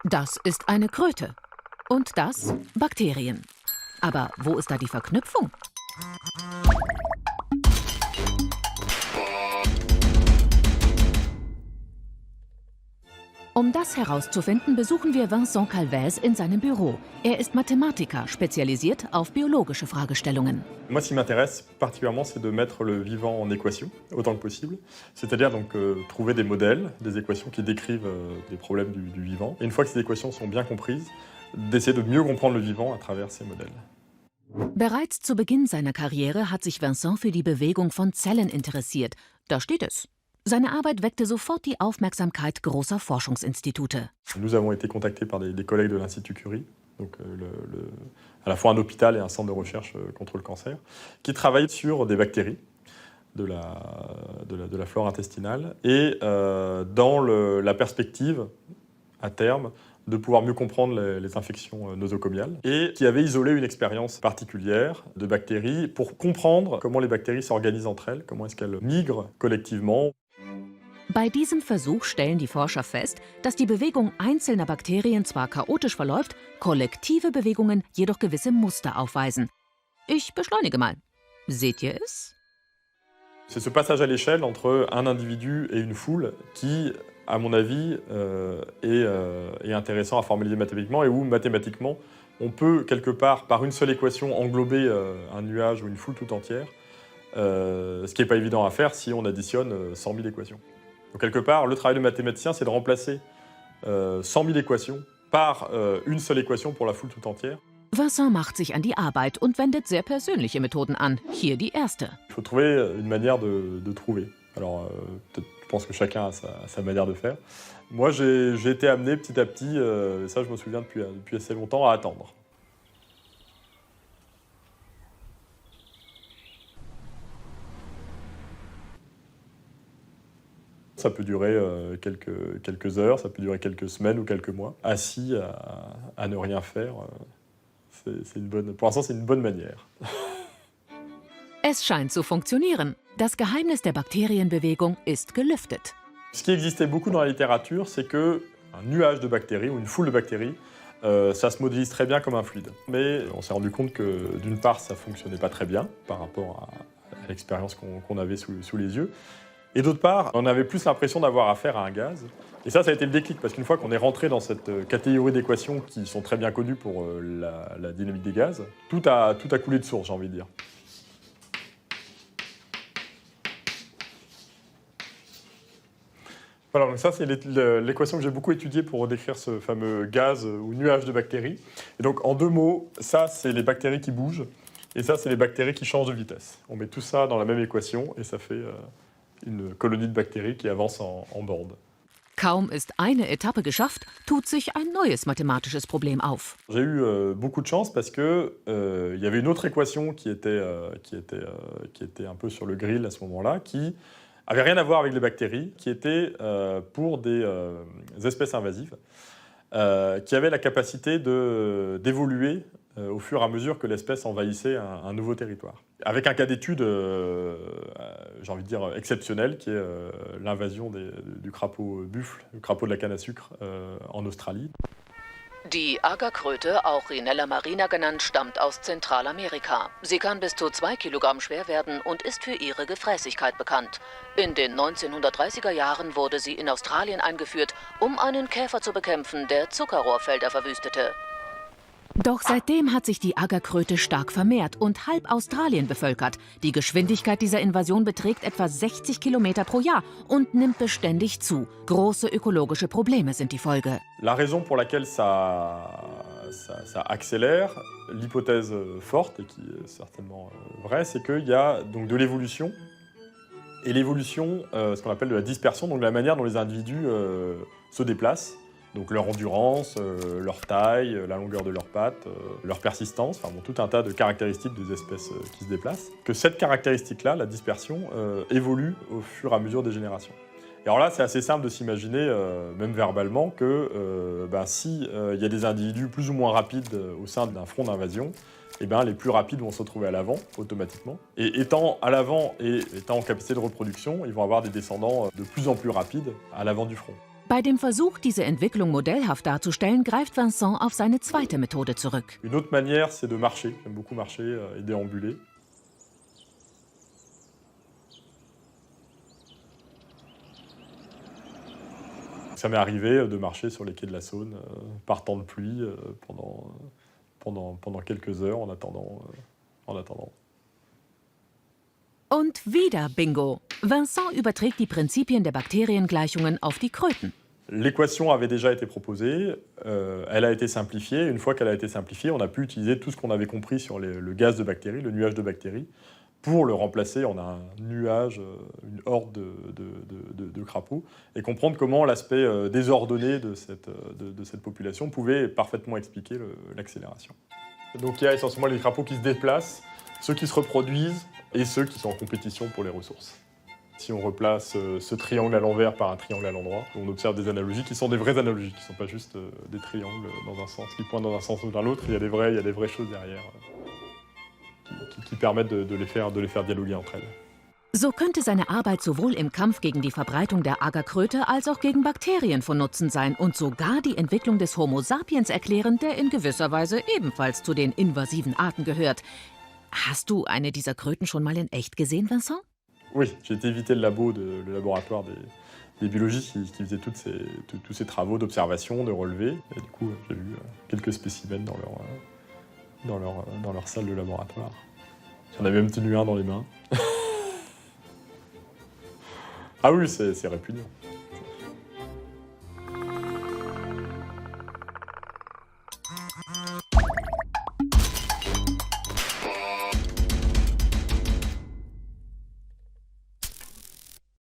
Das ist eine Kröte. Und das Bakterien. Aber wo ist da die Verknüpfung? Um das herauszufinden, besuchen wir Vincent Calvez in seinem Büro. Er ist Mathematiker, spezialisiert auf biologische Fragestellungen. Moi, ce qui m'intéresse particulièrement, c'est de mettre le vivant en équation, autant que possible. C'est-à-dire donc trouver des modèles, des équations qui décrivent des problèmes du vivant. Et une fois que ces équations sont bien comprises, d'essayer de mieux comprendre le vivant à travers ces modèles. Bereits zu Beginn seiner Karriere hat sich Vincent für die Bewegung von Zellen interessiert. Da steht es. Seine Arbeit weckte sofort die Aufmerksamkeit großer Forschungsinstitute. Nous avons été contactés par des collègues de l'Institut Curie, donc à la fois un hôpital et un centre de recherche contre le cancer, qui travaillent sur des bactéries de la flore intestinale et dans la perspective, à terme, de pouvoir mieux comprendre les infections nosocomiales et qui avait isolé une expérience particulière de bactéries pour comprendre comment les bactéries s'organisent entre elles, comment est-ce qu'elles migrent collectivement. Bei diesem Versuch stellen die Forscher fest, dass die Bewegung einzelner Bakterien zwar chaotisch verläuft, kollektive Bewegungen jedoch gewisse Muster aufweisen. Ich beschleunige mal. Seht ihr es? C'est ce passage à l'échelle entre un individu et une foule qui, à mon avis, est intéressant à formaliser mathématiquement et où, mathématiquement, on peut, quelque part, par une seule équation, englober un nuage ou une foule tout entière, ce qui n'est pas évident à faire si on additionne 100 000 équations. Donc, quelque part, le travail de mathématicien, c'est de remplacer 100 000 équations par une seule équation pour la foule tout entière. Vincent macht sich an die Arbeit und wendet sehr persönliche Methoden an. Hier die erste. Il faut trouver une manière de trouver. Alors, je pense que chacun a sa manière de faire. Moi, j'ai été amené petit à petit, ça je me souviens depuis assez longtemps, à attendre. Ça peut durer quelques heures, ça peut durer quelques semaines ou quelques mois, assis à ne rien faire. Pour l'instant, c'est une bonne manière. Es scheint zu funktionieren. Das Geheimnis der Bakterienbewegung ist gelüftet. Ce qui existait beaucoup dans la littérature, c'est qu'un nuage de bactéries ou une foule de bactéries, ça se modélise très bien comme un fluide. Mais on s'est rendu compte que d'une part, ça ne fonctionnait pas très bien par rapport à l'expérience qu'on avait sous les yeux. Et d'autre part, on avait plus l'impression d'avoir affaire à un gaz. Et ça a été le déclic, parce qu'une fois qu'on est rentré dans cette catégorie d'équations qui sont très bien connues pour la dynamique des gaz, tout a coulé de source, j'ai envie de dire. Voilà, donc ça c'est l'équation que j'ai beaucoup étudiée pour décrire ce fameux gaz ou nuage de bactéries. Et donc en deux mots, ça c'est les bactéries qui bougent, et ça c'est les bactéries qui changent de vitesse. On met tout ça dans la même équation, et ça fait une colonie de bactéries qui avance en bande. Kaum ist eine Etappe geschafft, tut sich ein neues mathematisches Problem auf. J'ai eu beaucoup de chance parce que y avait une autre équation qui était un peu sur le grill à ce moment-là, qui avait rien à voir avec les bactéries, qui était pour des espèces invasives, qui avaient la capacité d'évoluer au fur et à mesure que l'espèce envahissait un nouveau territoire. Avec un cas d'étude, j'ai envie de dire, exceptionnel, qui est l'invasion du crapaud buffle, du crapaud de la canne à sucre en Australie. Die Agerkröte, auch Rhinella marina genannt, stammt aus Zentralamerika. Sie kann bis zu 2 Kilogramm schwer werden und ist für ihre Gefräßigkeit bekannt. In den 1930er Jahren wurde sie in Australien eingeführt, um einen Käfer zu bekämpfen, der Zuckerrohrfelder verwüstete. Doch seitdem hat sich die Agerkröte stark vermehrt und halb Australien bevölkert. Die Geschwindigkeit dieser Invasion beträgt etwa 60 Kilometer pro Jahr und nimmt beständig zu. Große ökologische Probleme sind die Folge. La raison pour laquelle ça accélère, l'hypothèse forte, et qui est certainement vraie, c'est qu'il y a donc de l'évolution. Et l'évolution, ce qu'on appelle de la dispersion, donc la manière dont les individus se déplacent. Donc leur endurance, leur taille, la longueur de leurs pattes, leur persistance, enfin bon, tout un tas de caractéristiques des espèces qui se déplacent. Que cette caractéristique-là, la dispersion, évolue au fur et à mesure des générations. Et alors là, c'est assez simple de s'imaginer, même verbalement, que si y a des individus plus ou moins rapides au sein d'un front d'invasion, eh ben, les plus rapides vont se retrouver à l'avant, automatiquement. Et étant à l'avant et étant en capacité de reproduction, ils vont avoir des descendants de plus en plus rapides à l'avant du front. Bei dem Versuch, diese Entwicklung modellhaft darzustellen, greift Vincent auf seine zweite Methode zurück. Une autre manière, c'est de marcher. J'aime beaucoup marcher et déambuler. Ça m'est arrivé de marcher sur les quais de la Saône par temps de pluie pendant quelques heures en attendant. Und wieder Bingo! Vincent überträgt die Prinzipien der Bakteriengleichungen auf die Kröten. L'équation avait déjà été proposée, elle a été simplifiée. Une fois qu'elle a été simplifiée, on a pu utiliser tout ce qu'on avait compris sur le gaz de bactéries, le nuage de bactéries, pour le remplacer en un nuage, une horde de crapauds, et comprendre comment l'aspect désordonné de cette population pouvait parfaitement expliquer l'accélération. Donc il y a essentiellement les crapauds qui se déplacent, ceux qui se reproduisent et ceux qui sont en compétition pour les ressources. Si on replace ce triangle à l'envers par un triangle à l'endroit, on observe des analogies qui sont des vraies analogies, qui ne sont pas juste des triangles dans un sens, qui pointent dans un sens ou dans l'autre. Il y a des vraies choses derrière qui permettent de les faire dialoguer entre elles. So könnte seine Arbeit sowohl im Kampf gegen die Verbreitung der Agerkröte als auch gegen Bakterien von Nutzen sein und sogar die Entwicklung des Homo sapiens erklären, der in gewisser Weise ebenfalls zu den invasiven Arten gehört. Hast du eine dieser Kröten schon mal in echt gesehen, Vincent? Oui, j'ai été visiter le laboratoire des biologistes qui faisaient tous ces travaux d'observation, de relevé. Et du coup, j'ai vu quelques spécimens dans leur salle de laboratoire. J'en avais même tenu un dans les mains. Ah oui, c'est répugnant.